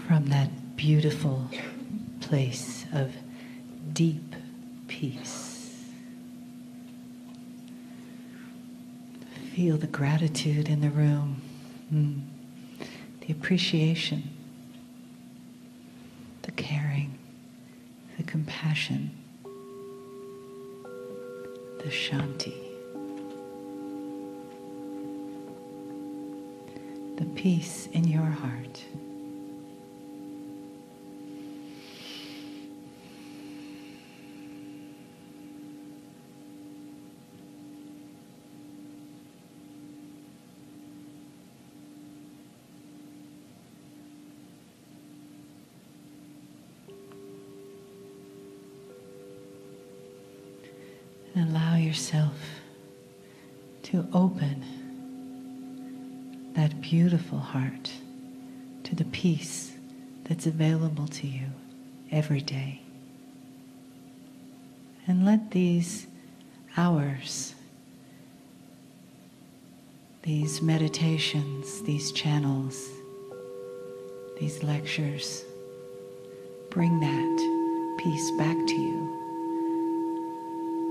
from that beautiful place of deep peace. Feel the gratitude in the room, the appreciation, the caring, the compassion, the shanti, the peace in your heart. And allow yourself to open that beautiful heart to the peace that's available to you every day. And let these hours, these meditations, these channels, these lectures, bring that peace back to you.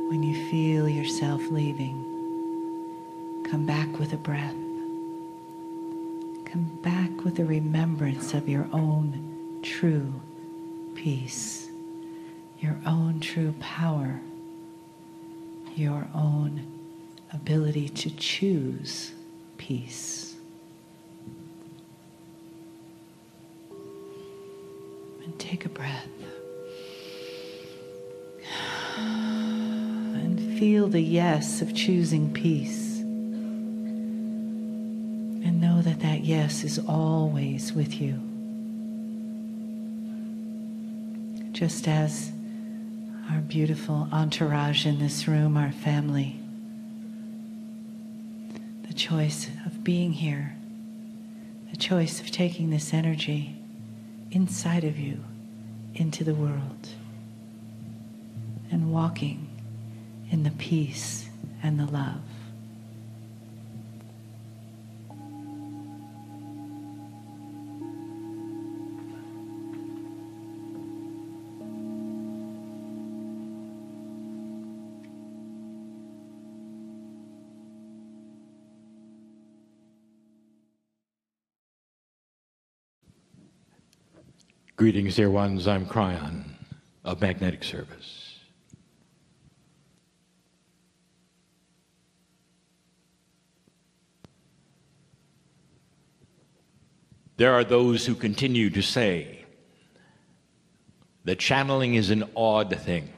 When you feel yourself leaving, come back with a breath. Come back with a remembrance of your own true peace, your own true power, your own ability to choose peace. And take a breath. Feel the yes of choosing peace. And know that that yes is always with you. Just as our beautiful entourage in this room, our family, the choice of being here, the choice of taking this energy inside of you into the world and walking in the peace and the love. Greetings, dear ones. I'm Kryon of Magnetic Service. There are those who continue to say that channeling is an odd thing.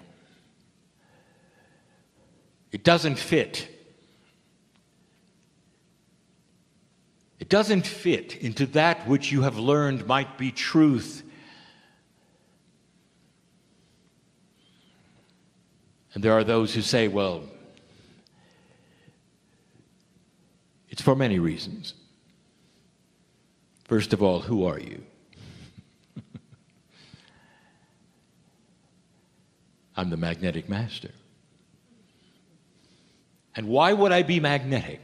It doesn't fit. It doesn't fit into that which you have learned might be truth. And there are those who say, well, it's for many reasons. First of all, who are you? I'm the magnetic master. And why would I be magnetic?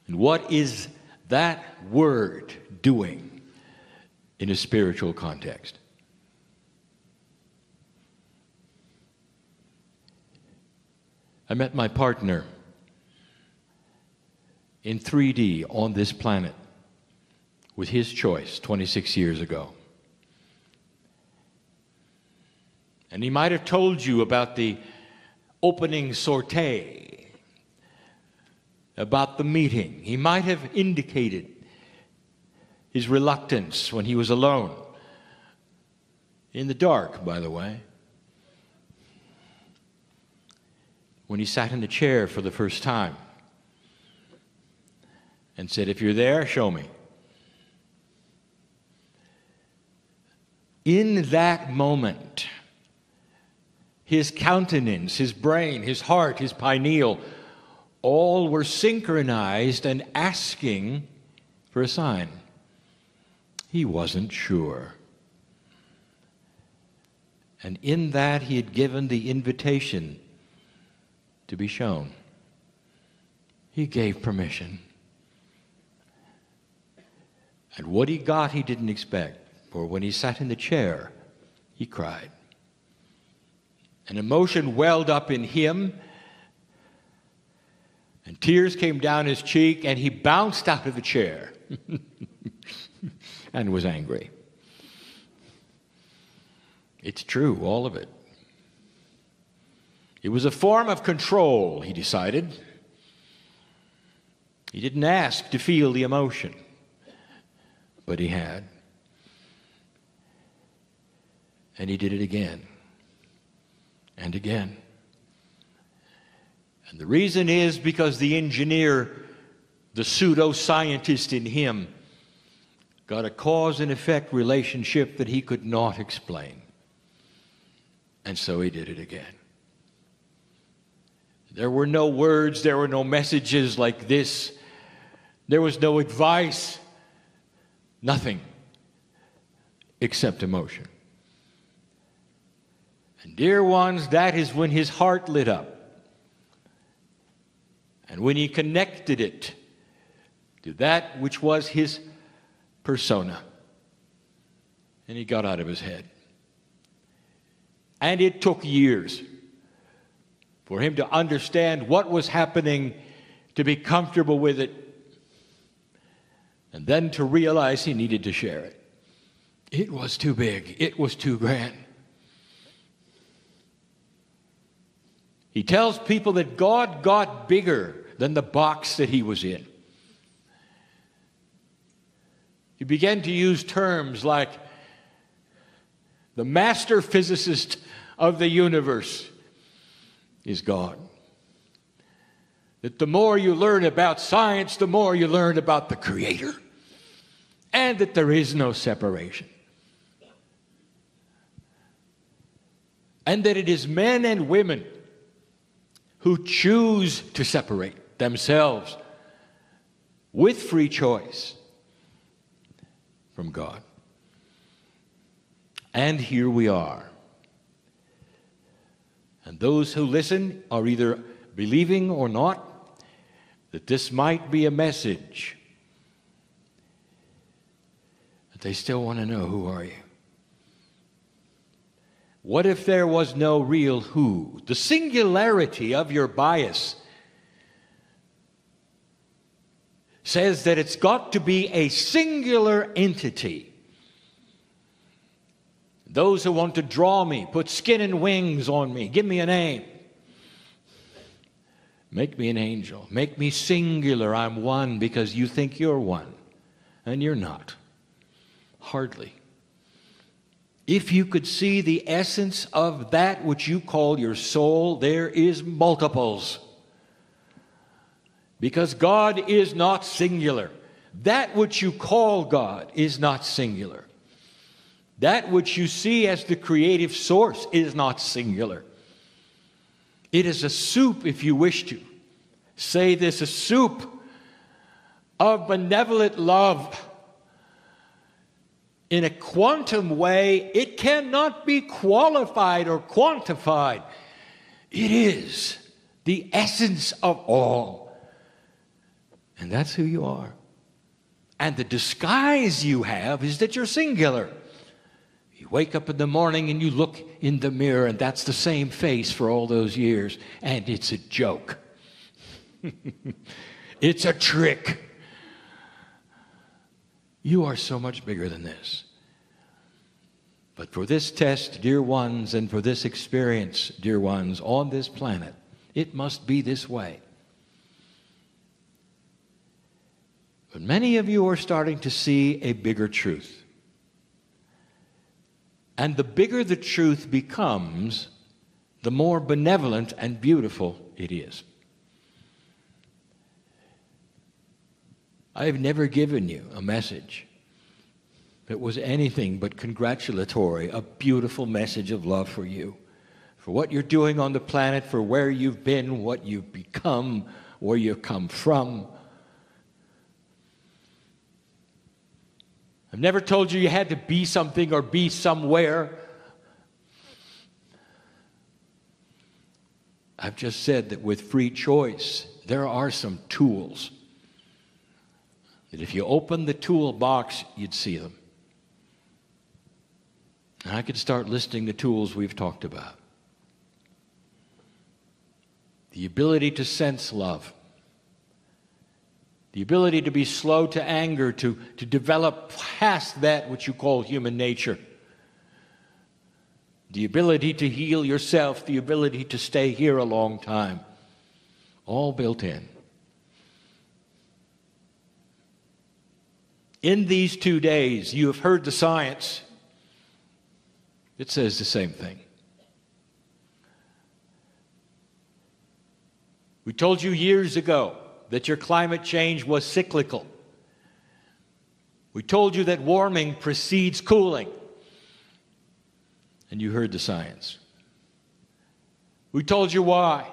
And what is that word doing in a spiritual context? I met my partner in 3D on this planet with his choice 26 years ago. And he might have told you about the opening sortie, about the meeting. He might have indicated his reluctance when he was alone, in the dark, by the way, when he sat in the chair for the first time and said, if you're there, show me. In that moment, his countenance, his brain, his heart, his pineal, all were synchronized and asking for a sign. He wasn't sure. And in that, he had given the invitation to be shown. He gave permission. And what he got he didn't expect, for when he sat in the chair, he cried. An emotion welled up in him, and tears came down his cheek, and he bounced out of the chair and was angry. It's true, all of it. It was a form of control, he decided. He didn't ask to feel the emotion, but he had. And he did it again and again. And the reason is because the engineer, the pseudo-scientist in him, got a cause and effect relationship that he could not explain. And so he did it again. There were no words, there were no messages like this. There was no advice, nothing except emotion. And dear ones, that is when his heart lit up. And when he connected it to that which was his persona, and he got out of his head. And it took years for him to understand what was happening, to be comfortable with it, and then to realize he needed to share it. It was too big. It was too grand. He tells people that God got bigger than the box that he was in. He began to use terms like the master physicist of the universe is God. That the more you learn about science, the more you learn about the Creator. And that there is no separation. And that it is men and women who choose to separate themselves with free choice from God. And here we are. And those who listen are either believing or not that this might be a message. But they still want to know, who are you? What if there was no real who? The singularity of your bias says that it's got to be a singular entity. Those who want to draw me, put skin and wings on me, give me a name. Make me an angel. Make me singular. I'm one because you think you're one. And you're not. Hardly. If you could see the essence of that which you call your soul, there is multiples. Because God is not singular. That which you call God is not singular. That which you see as the creative source is not singular. It is a soup, if you wish to. Say this, a soup of benevolent love. In a quantum way, it cannot be qualified or quantified. It is the essence of all. And that's who you are. And the disguise you have is that you're singular. You wake up in the morning and you look in the mirror, and that's the same face for all those years. And it's a joke. It's a trick. You are so much bigger than this. But for this test, dear ones, and for this experience, dear ones, on this planet, it must be this way. But many of you are starting to see a bigger truth. And the bigger the truth becomes, the more benevolent and beautiful it is. I have never given you a message that was anything but congratulatory, a beautiful message of love for you, for what you're doing on the planet, for where you've been, what you've become, where you've come from. I've never told you you had to be something or be somewhere. I've just said that with free choice, there are some tools that if you open the toolbox, you'd see them. And I could start listing the tools we've talked about. The ability to sense love. The ability to be slow to anger, to develop past that which you call human nature. The ability to heal yourself, the ability to stay here a long time. All built in. In these 2 days, you have heard the science. It says the same thing. We told you years ago that your climate change was cyclical. We told you that warming precedes cooling. And you heard the science. We told you why.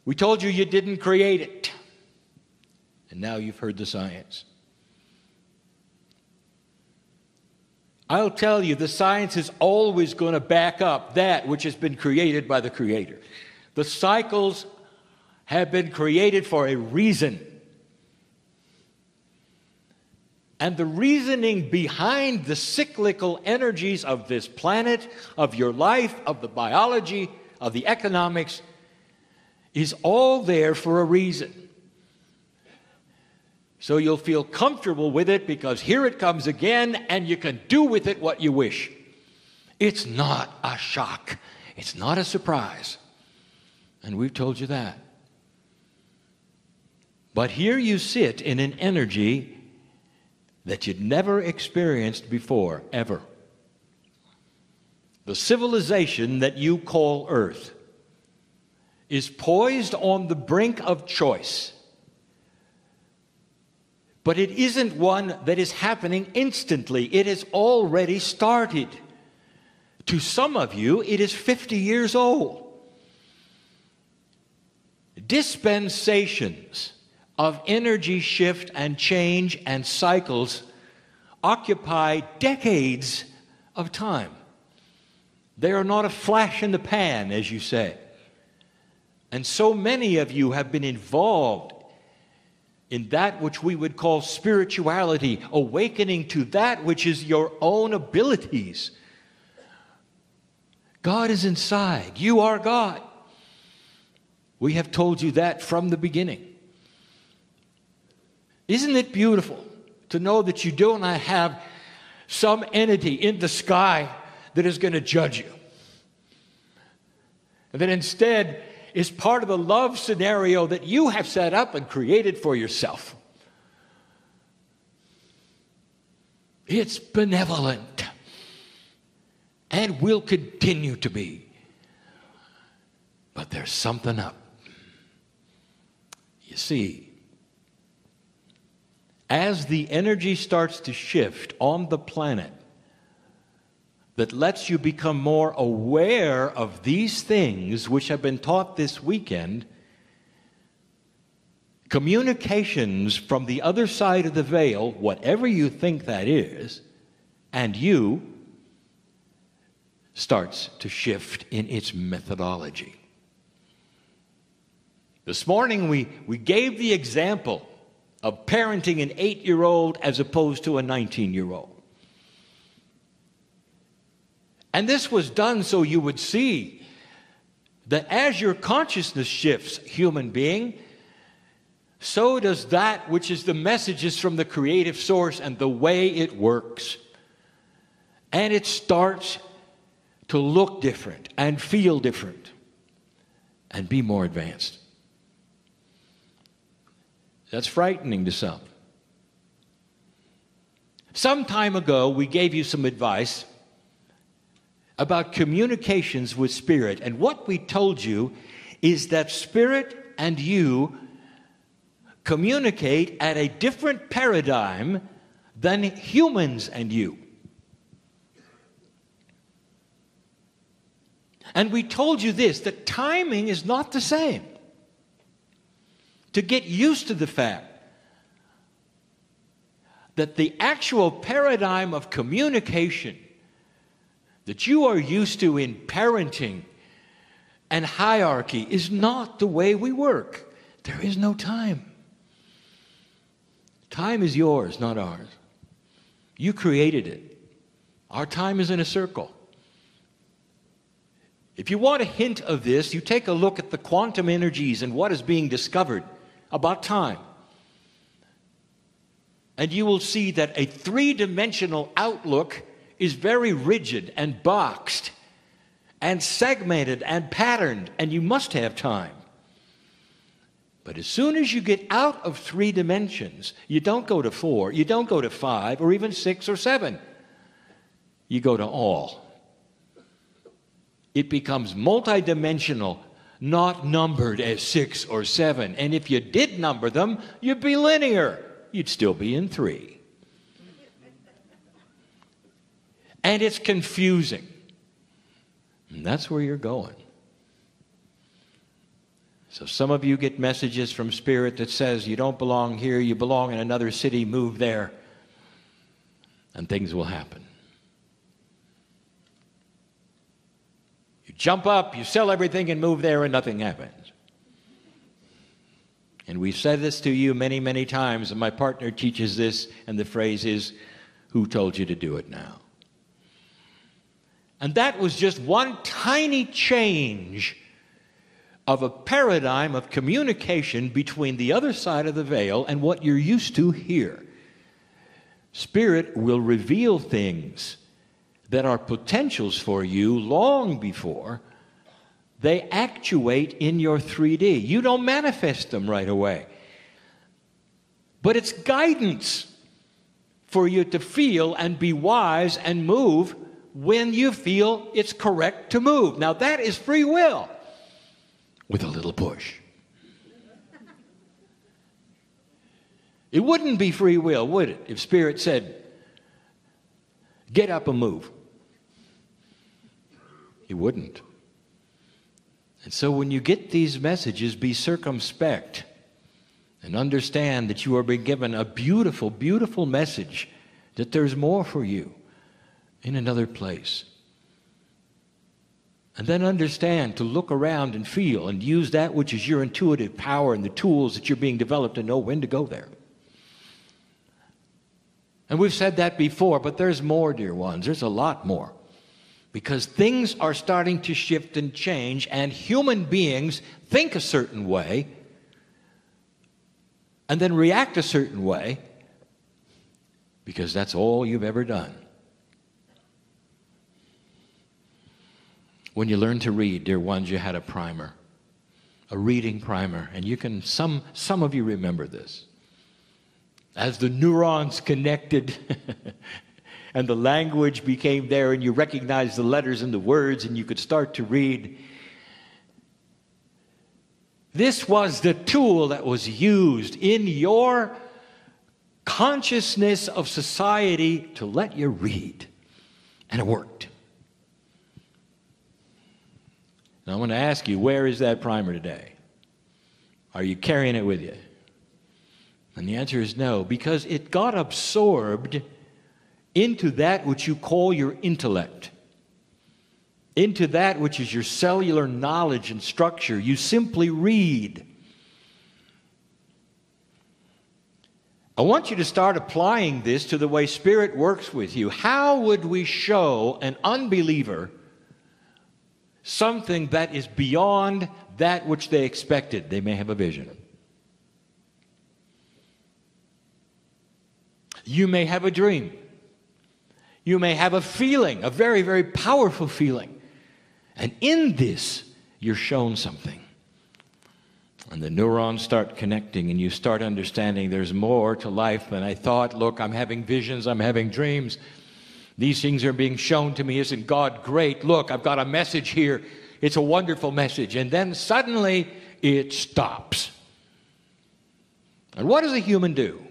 We told you you didn't create it. And now you've heard the science. I'll tell you, the science is always going to back up that which has been created by the Creator. The cycles have been created for a reason. And the reasoning behind the cyclical energies of this planet, of your life, of the biology, of the economics, is all there for a reason. So you'll feel comfortable with it because here it comes again and you can do with it what you wish. It's not a shock. It's not a surprise. And we've told you that. But here you sit in an energy that you'd never experienced before, ever. The civilization that you call Earth is poised on the brink of choice. But it isn't one that is happening instantly. It has already started. To some of you, it is 50 years old. Dispensations of energy shift and change and cycles occupy decades of time. They are not a flash in the pan, as you say. And so many of you have been involved in that which we would call spirituality, awakening to that which is your own abilities. God is inside. You are God. We have told you that from the beginning. Isn't it beautiful to know that you do not have some entity in the sky that is going to judge you? And that instead is part of the love scenario that you have set up and created for yourself. It's benevolent and will continue to be. But there's something up. You see, as the energy starts to shift on the planet that lets you become more aware of these things which have been taught this weekend, communications from the other side of the veil, whatever you think that is, and you, starts to shift in its methodology. This morning we gave the example of parenting an 8-year-old as opposed to a 19-year-old. And this was done so you would see that as your consciousness shifts, human being, so does that which is the messages from the creative source and the way it works. And it starts to look different and feel different and be more advanced. That's frightening to some. Some time ago, we gave you some advice about communications with Spirit. And what we told you is that Spirit and you communicate at a different paradigm than humans and you. And we told you this, that timing is not the same. To get used to the fact that the actual paradigm of communication that you are used to in parenting and hierarchy is not the way we work. There is no time. Time is yours, not ours. You created it. Our time is in a circle. If you want a hint of this, you take a look at the quantum energies and what is being discovered about time. And you will see that a three-dimensional outlook is very rigid and boxed and segmented and patterned, and you must have time. But as soon as you get out of 3 dimensions, you don't go to 4, you don't go to 5, or even 6 or 7. You go to all. It becomes multidimensional, not numbered as 6 or 7. And if you did number them, you'd be linear. You'd still be in 3. And it's confusing. And that's where you're going. So some of you get messages from Spirit that says you don't belong here, you belong in another city, move there, and things will happen. You jump up, you sell everything and move there, and nothing happens. And we've said this to you many, many times, and my partner teaches this, and the phrase is, who told you to do it now? And that was just one tiny change of a paradigm of communication between the other side of the veil and what you're used to here. Spirit will reveal things that are potentials for you long before they actuate in your 3D. You don't manifest them right away. But it's guidance for you to feel and be wise and move when you feel it's correct to move. Now that is free will with a little push. It wouldn't be free will, would it, if Spirit said, get up and move? It wouldn't. And so when you get these messages, be circumspect and understand that you are being given a beautiful, beautiful message, that there's more for you in another place. And then understand to look around and feel and use that which is your intuitive power and the tools that you're being developed to know when to go there. And we've said that before, but there's more, dear ones. There's a lot more. Because things are starting to shift and change, and human beings think a certain way and then react a certain way because that's all you've ever done. When you learned to read, dear ones, you had a primer, a reading primer, and you can, some of you remember this. As the neurons connected and the language became there and you recognized the letters and the words and you could start to read. This was the tool that was used in your consciousness of society to let you read. And it worked. Now I'm going to ask you, where is that primer today? Are you carrying it with you? And the answer is no, because it got absorbed into that which you call your intellect, into that which is your cellular knowledge and structure. You simply read. I want you to start applying this to the way Spirit works with you. How would we show an unbeliever something that is beyond that which they expected? They may have a vision. You may have a dream. You may have a feeling, a very, very powerful feeling. And in this, you're shown something. And the neurons start connecting and you start understanding there's more to life than I thought. Look, I'm having visions, I'm having dreams. These things are being shown to me. Isn't God great? Look, I've got a message here. It's a wonderful message. And then suddenly it stops. And what does a human do?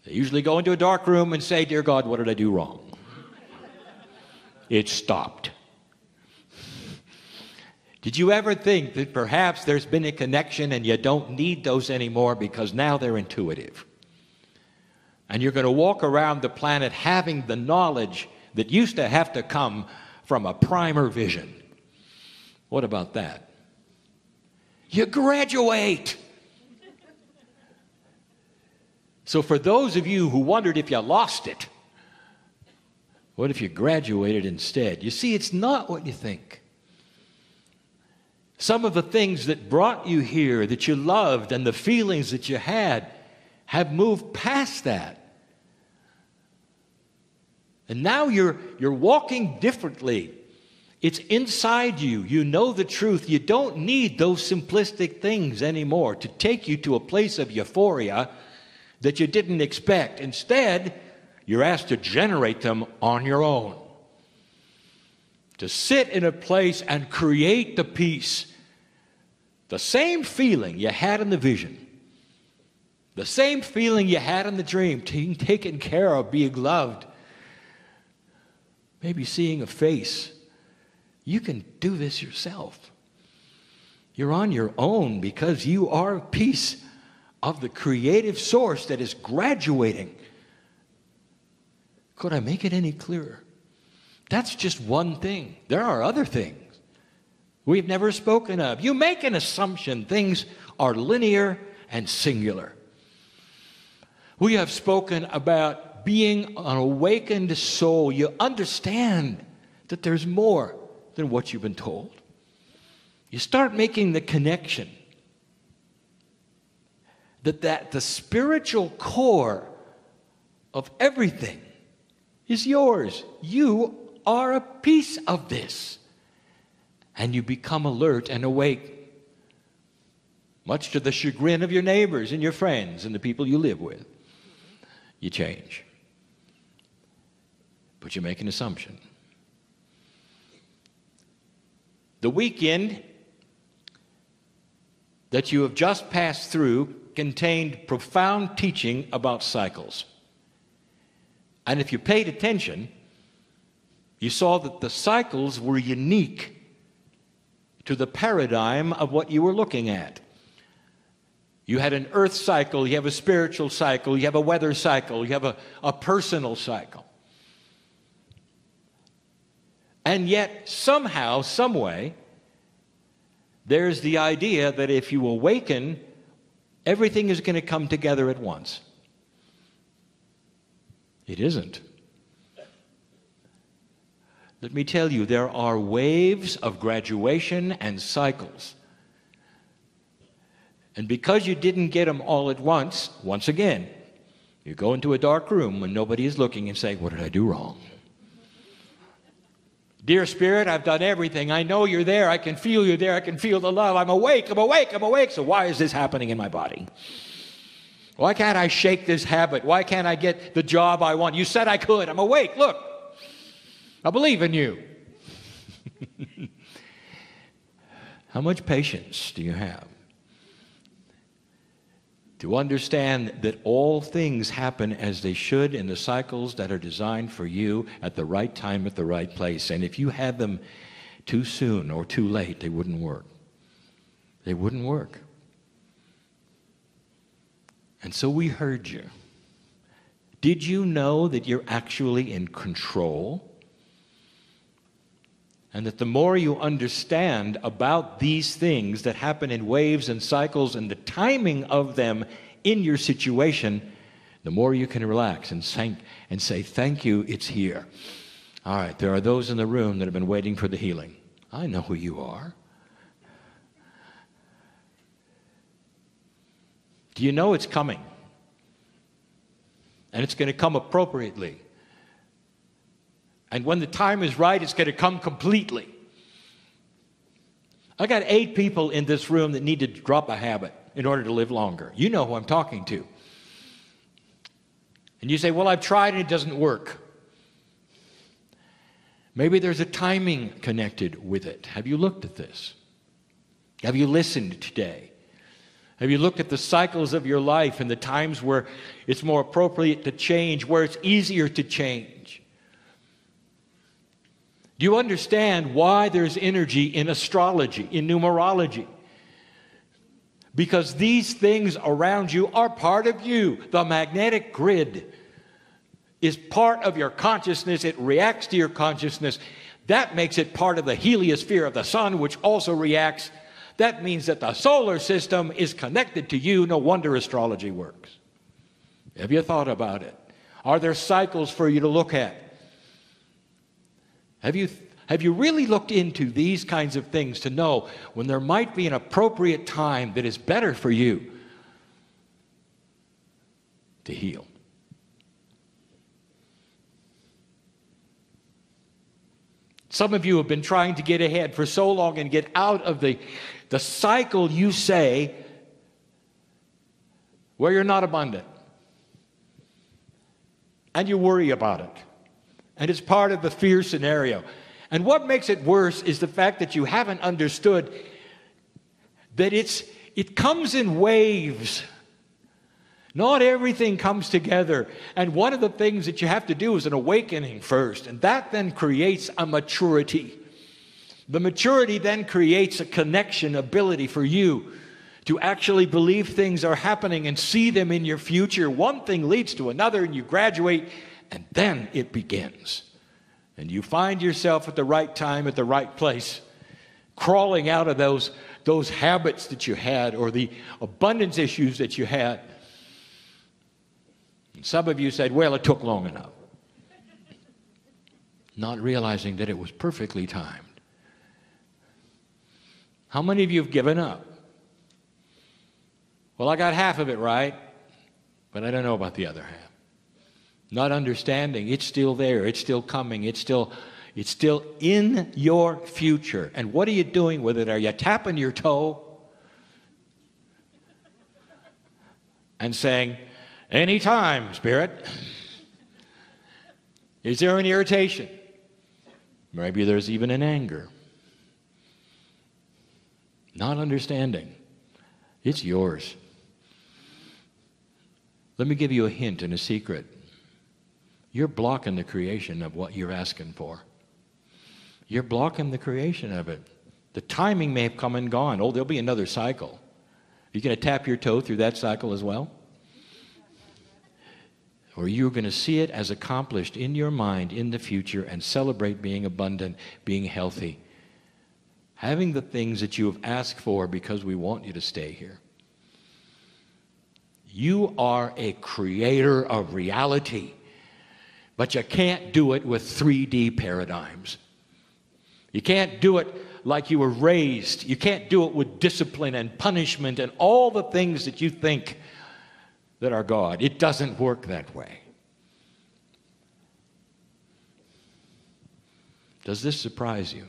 They usually go into a dark room and say, dear God, what did I do wrong? It stopped. Did you ever think that perhaps there's been a connection and you don't need those anymore because now they're intuitive? And you're going to walk around the planet having the knowledge that used to have to come from a primer vision. What about that? You graduate. So for those of you who wondered if you lost it, what if you graduated instead? You see, it's not what you think. Some of the things that brought you here, that you loved, and the feelings that you had, have moved past that. And now you're walking differently. It's inside you. You know the truth. You don't need those simplistic things anymore to take you to a place of euphoria that you didn't expect. Instead, you're asked to generate them on your own. To sit in a place and create the peace. The same feeling you had in the vision. The same feeling you had in the dream. Being taken care of, being loved. Maybe seeing a face. You can do this yourself. You're on your own because you are a piece of the creative source that is graduating. Could I make it any clearer? That's just one thing. There are other things we've never spoken of. You make an assumption things are linear and singular. We have spoken about being an awakened soul. You understand that there's more than what you've been told. You start making the connection that the spiritual core of everything is yours. You are a piece of this. And you become alert and awake, much to the chagrin of your neighbors and your friends and the people you live with. You change. But you make an assumption. The weekend that you have just passed through contained profound teaching about cycles. And if you paid attention, you saw that the cycles were unique to the paradigm of what you were looking at. You had an earth cycle, you have a spiritual cycle, you have a weather cycle, you have a personal cycle. And yet, somehow, some way, there's the idea that if you awaken, everything is going to come together at once. It isn't. Let me tell you, there are waves of graduation and cycles. And because you didn't get them all at once again, you go into a dark room when nobody is looking and say, what did I do wrong? Dear Spirit, I've done everything. I know you're there. I can feel you there. I can feel the love. I'm awake. I'm awake. I'm awake. So why is this happening in my body? Why can't I shake this habit? Why can't I get the job I want? You said I could. I'm awake. Look, I believe in you. How much patience do you have to understand that all things happen as they should in the cycles that are designed for you at the right time, at the right place? And if you had them too soon or too late, they wouldn't work. They wouldn't work. And so we heard you. Did you know that you're actually in control? And that the more you understand about these things that happen in waves and cycles and the timing of them in your situation, the more you can relax and say, thank you, it's here. All right, there are those in the room that have been waiting for the healing. I know who you are. Do you know it's coming? And it's going to come appropriately. And when the time is right, it's going to come completely. I got 8 people in this room that need to drop a habit in order to live longer. You know who I'm talking to. And you say, well, I've tried and it doesn't work. Maybe there's a timing connected with it. Have you looked at this? Have you listened today? Have you looked at the cycles of your life and the times where it's more appropriate to change, where it's easier to change? Do you understand why there's energy in astrology, in numerology? Because these things around you are part of you. The magnetic grid is part of your consciousness. It reacts to your consciousness. That makes it part of the heliosphere of the sun, which also reacts. That means that the solar system is connected to you. No wonder astrology works. Have you thought about it? Are there cycles for you to look at? Have you really looked into these kinds of things to know when there might be an appropriate time that is better for you to heal? Some of you have been trying to get ahead for so long and get out of the cycle, you say, where you're not abundant. And you worry about it. And it's part of the fear scenario. And what makes it worse is the fact that you haven't understood that it comes in waves. Not everything comes together. And one of the things that you have to do is an awakening first. And that then creates a maturity. The maturity then creates a connection ability for you to actually believe things are happening and see them in your future. One thing leads to another, and you graduate, and then it begins. And you find yourself at the right time, at the right place, crawling out of those habits that you had or the abundance issues that you had. And some of you said, well, it took long enough. Not realizing that it was perfectly timed. How many of you have given up? Well, I got half of it right, but I don't know about the other half. Not understanding, it's still there, it's still coming, it's still in your future. And what are you doing with it? Are you tapping your toe and saying, anytime, Spirit? Is there an irritation? Maybe there's even an anger. Not understanding. It's yours. Let me give you a hint and a secret. You're blocking the creation of what you're asking for. You're blocking the creation of it. The timing may have come and gone. Oh, there'll be another cycle. You're going to tap your toe through that cycle as well? Or you're going to see it as accomplished in your mind in the future and celebrate being abundant, being healthy, having the things that you have asked for because we want you to stay here. You are a creator of reality, but you can't do it with 3D paradigms. You can't do it like you were raised. You can't do it with discipline and punishment and all the things that you think that are God. It doesn't work that way. Does this surprise you?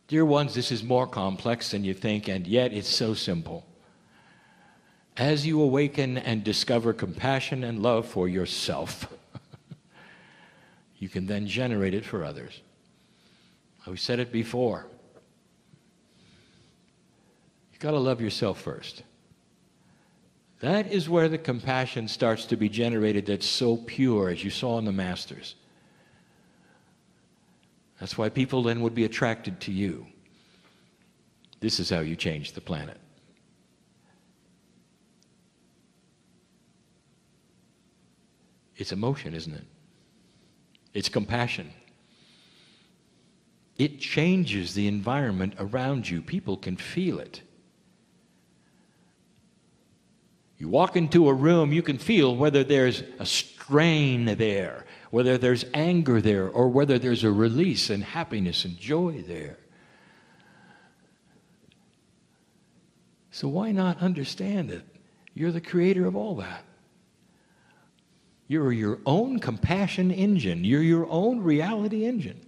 Dear ones, this is more complex than you think, and yet it's so simple. As you awaken and discover compassion and love for yourself, you can then generate it for others. We said it before. You've got to love yourself first. That is where the compassion starts to be generated that's so pure, as you saw in the Masters. That's why people then would be attracted to you. This is how you change the planet. It's emotion, isn't it? It's compassion. It changes the environment around you. People can feel it. You walk into a room, you can feel whether there's a strain there, whether there's anger there, or whether there's a release and happiness and joy there. So why not understand it? You're the creator of all that. You're your own compassion engine. You're your own reality engine.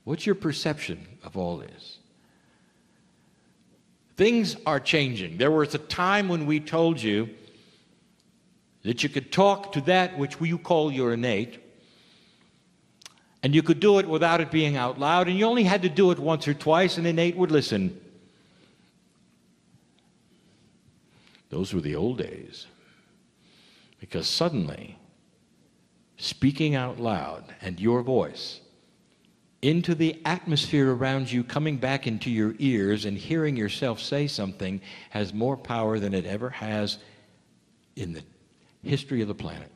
What's your perception of all this? Things are changing. There was a time when we told you that you could talk to that which you call your innate, and you could do it without it being out loud, and you only had to do it once or twice, and innate would listen. Those were the old days. Because suddenly, speaking out loud and your voice into the atmosphere around you, coming back into your ears and hearing yourself say something, has more power than it ever has in the history of the planet.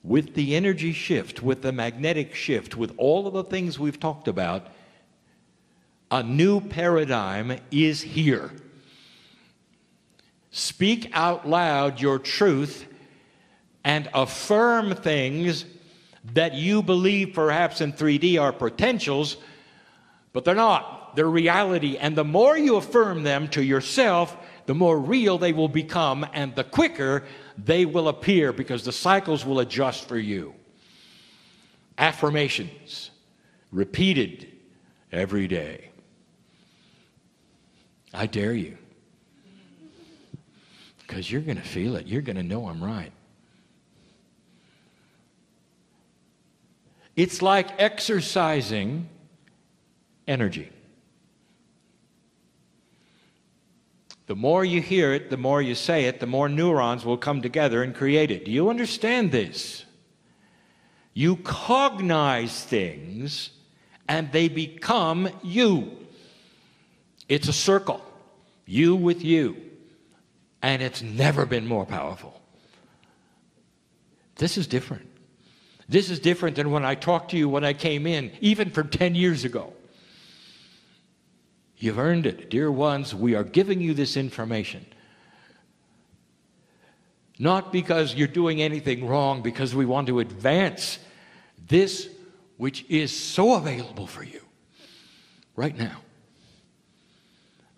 With the energy shift, with the magnetic shift, with all of the things we've talked about, A new paradigm is here. Speak out loud your truth and affirm things that you believe perhaps in 3D are potentials, but they're not. They're reality. And the more you affirm them to yourself, the more real they will become, and the quicker they will appear, because the cycles will adjust for you. Affirmations, repeated every day. I dare you. Because you're going to feel it. You're going to know I'm right. It's like exercising energy. The more you hear it, the more you say it, the more neurons will come together and create it. Do you understand this? You cognize things and they become you. It's a circle. You with you. And it's never been more powerful. This is different. This is different than when I talked to you when I came in, even from 10 years ago. You've earned it. Dear ones, we are giving you this information. Not because you're doing anything wrong, because we want to advance this which is so available for you right now.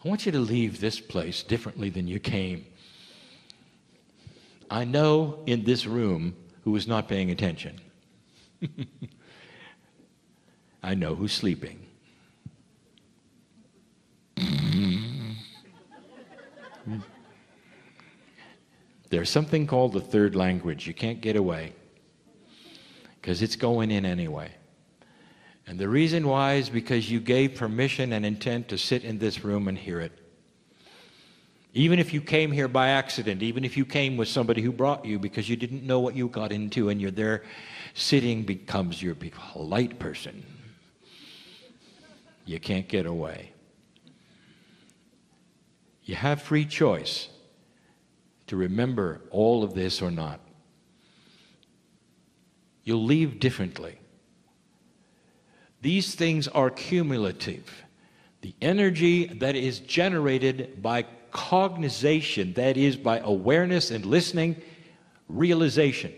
I want you to leave this place differently than you came. I know in this room who is not paying attention. I know who's sleeping. There's something called the third language. You can't get away because it's going in anyway. And the reason why is because you gave permission and intent to sit in this room and hear it. Even if you came here by accident, even if you came with somebody who brought you because you didn't know what you got into, and you're there sitting becomes your polite person. You can't get away. You have free choice to remember all of this or not. You'll leave differently. These things are cumulative. The energy that is generated by cognization, that is by awareness and listening, realization,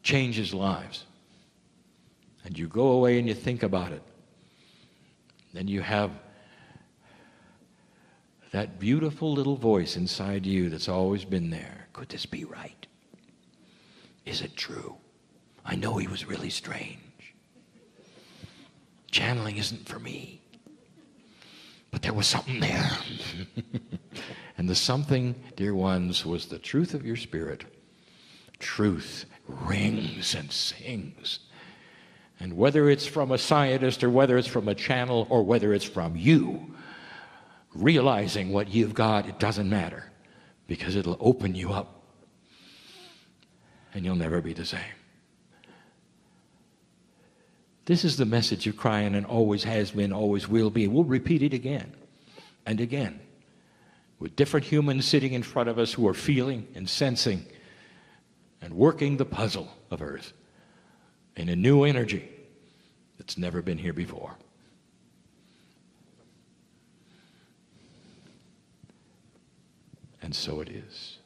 changes lives. And you go away and you think about it. Then you have that beautiful little voice inside you that's always been there. Could this be right? Is it true? I know he was really strange. Channeling isn't for me. But there was something there. And the something, dear ones, was the truth of your spirit. Truth rings and sings. And whether it's from a scientist or whether it's from a channel or whether it's from you, realizing what you've got, it doesn't matter, because it'll open you up and you'll never be the same. This is the message of Kryon, and always has been, always will be. We'll repeat it again and again with different humans sitting in front of us who are feeling and sensing and working the puzzle of Earth in a new energy that's never been here before. And so it is.